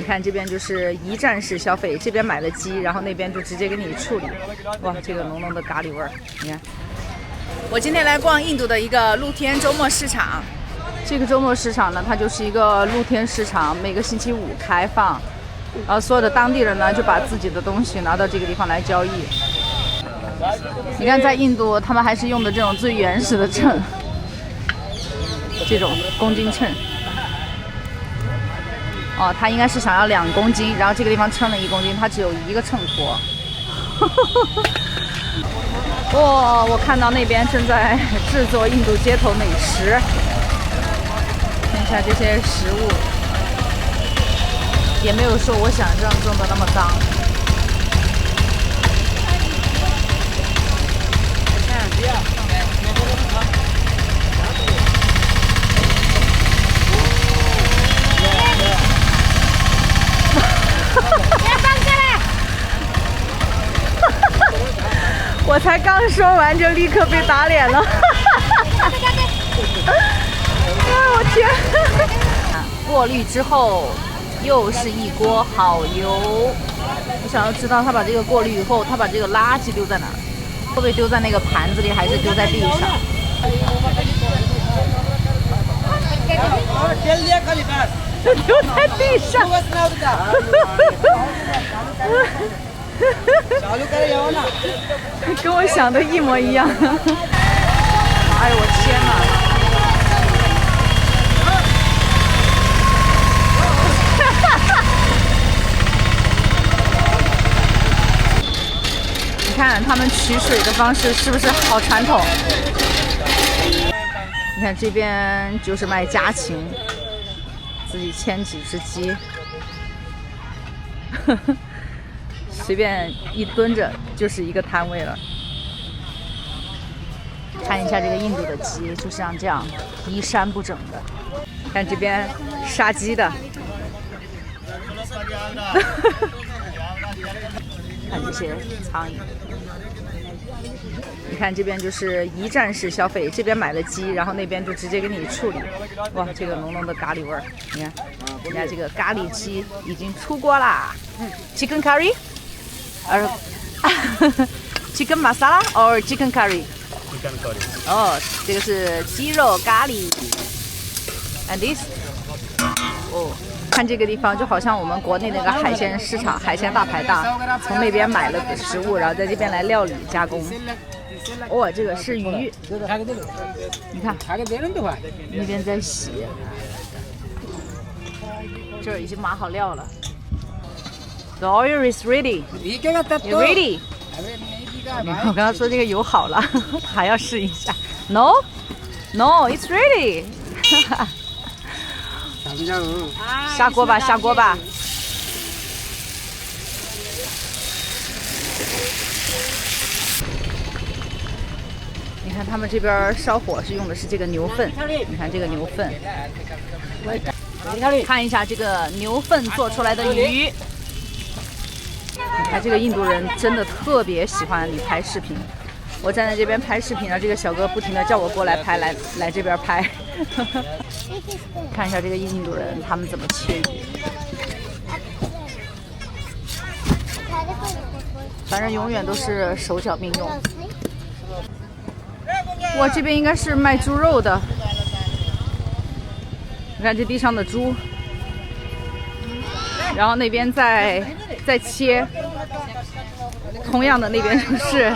看这边就是一站式消费，这边买了鸡，然后那边就直接给你处理。哇，这个浓浓的咖喱味儿，你看。我今天来逛印度的一个露天周末市场。这个周末市场呢，它就是一个露天市场，每个星期五开放。然后所有的当地人呢，就把自己的东西拿到这个地方来交易。你看，在印度，他们还是用的这种最原始的秤，这种公斤秤。哦，他应该是想要2公斤，然后这个地方称了1公斤，他只有1个秤砣。哇，我看到那边正在制作印度街头美食，看一下这些食物，也没有说我想象中的那么脏。我才刚说完就立刻被打脸了。我天！过滤之后又是一锅好油。我想要知道他把这个过滤以后，他把这个垃圾丢在哪儿？会不会丢在那个盘子里，还是丢在地上？丢在地上。跟我想的一模一样。哎呦我天哪！你看他们取水的方式是不是好传统？你看这边就是卖家禽，自己牵几只鸡。随便一蹲着就是一个摊位了。看一下这个印度的鸡，就像这样衣衫不整的。看这边杀鸡的，看这些苍蝇。你看这边就是一站式消费，这边买了鸡，然后那边就直接给你处理。哇，这个浓浓的咖喱味儿，你看，人家这个咖喱鸡已经出锅啦。Chicken curry。chicken masala or chicken curry? Chicken curry. 哦，这个是鸡肉咖喱。And this? 哦，看这个地方就好像我们国内那个海鲜市场、海鲜大排档，从那边买了食物，然后在这边来料理加工。哦，这个是鱼，你看，那边在洗，这儿已经码好料了。The oil is ready. You ready? 我刚刚说这个油好了，还要试一下。No, no, it's ready. 下锅吧，下锅吧。你看他们这边烧火是用的是这个牛粪，你看这个牛粪。看一下这个牛粪做出来的鱼。你看这个印度人真的特别喜欢你拍视频。我站在这边拍视频，然后这个小哥不停的叫我过来拍，来这边拍。看一下这个印度人他们怎么切鱼。反正永远都是手脚并用。哇，这边应该是卖猪肉的。你看这地上的猪，然后那边在切。同样的那边就是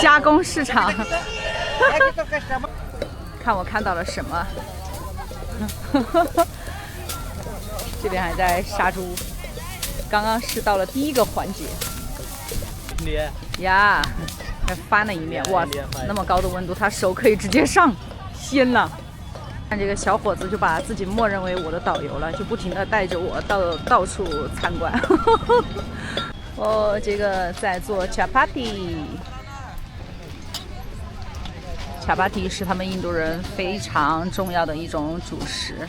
加工市场。看我看到了什么？这边还在杀猪，刚刚是到了第一个环节。呀，还翻了一面，哇，那么高的温度，他手可以直接上，天哪！看这个小伙子就把自己默认为我的导游了，就不停地带着我到处参观。哦，这个在做 chapati。chapati 是他们印度人非常重要的一种主食。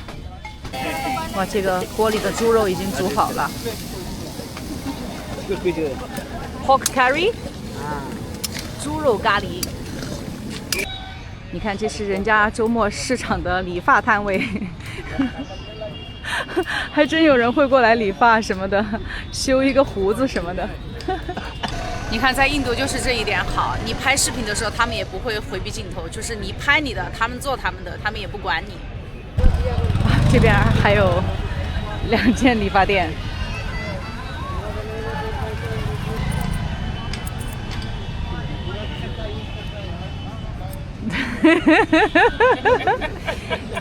哇，这个锅里的猪肉已经煮好了。Pork curry， 猪肉咖喱。你看，这是人家周末市场的理发摊位。还真有人会过来理发什么的，修一个胡子什么的。你看，在印度就是这一点好，你拍视频的时候，他们也不会回避镜头，就是你拍你的，他们做他们的，他们也不管你。这边还有2间理发店。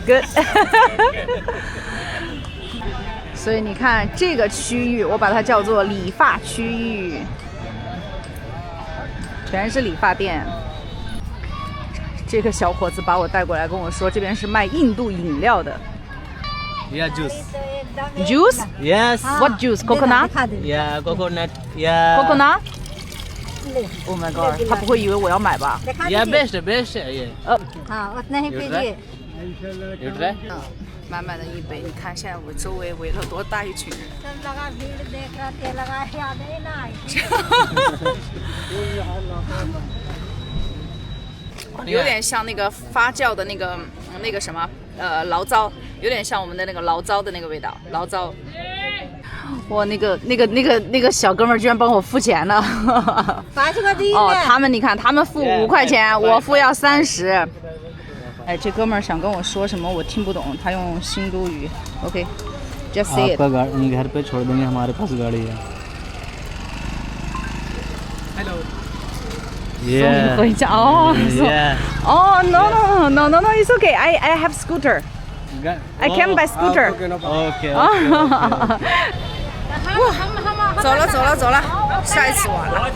Good 所以你看这个区域，我把它叫做理发区域，全是理发店。这个小伙子把我带过来，跟我说这边是卖印度饮料的。Yeah, juice. Juice? Yes. What juice? Coconut? Yeah, coconut. Yeah. Coconut? Oh my god！ 他不会以为我要买吧 Yeah, best. Yeah. हाँ उतना ही पीजिए। You try? 满满的一杯。你看现在我周围围了多大一群人。 सब लगा भीड़ देख रहा थे लगा याद नहीं ना आई। 有点像那个发酵的那个什么醪糟，有点像我们的那个醪糟的那个味道，醪糟。哇，那个小哥们儿居然帮我付钱了。哦，他们你看，他们付5块钱，我付要30。哎，这哥们儿想跟我说什么，我听不懂，他用新都语。OK，just say it。 आपका गाड़ी घर पे छोड़ देंगे, हमारे पास गाड़ी है। Hello。 送你回家哦。哦 ，no，it's okay，I have scooter。I can buy scooter。 Okay。 走了，下一次晚了。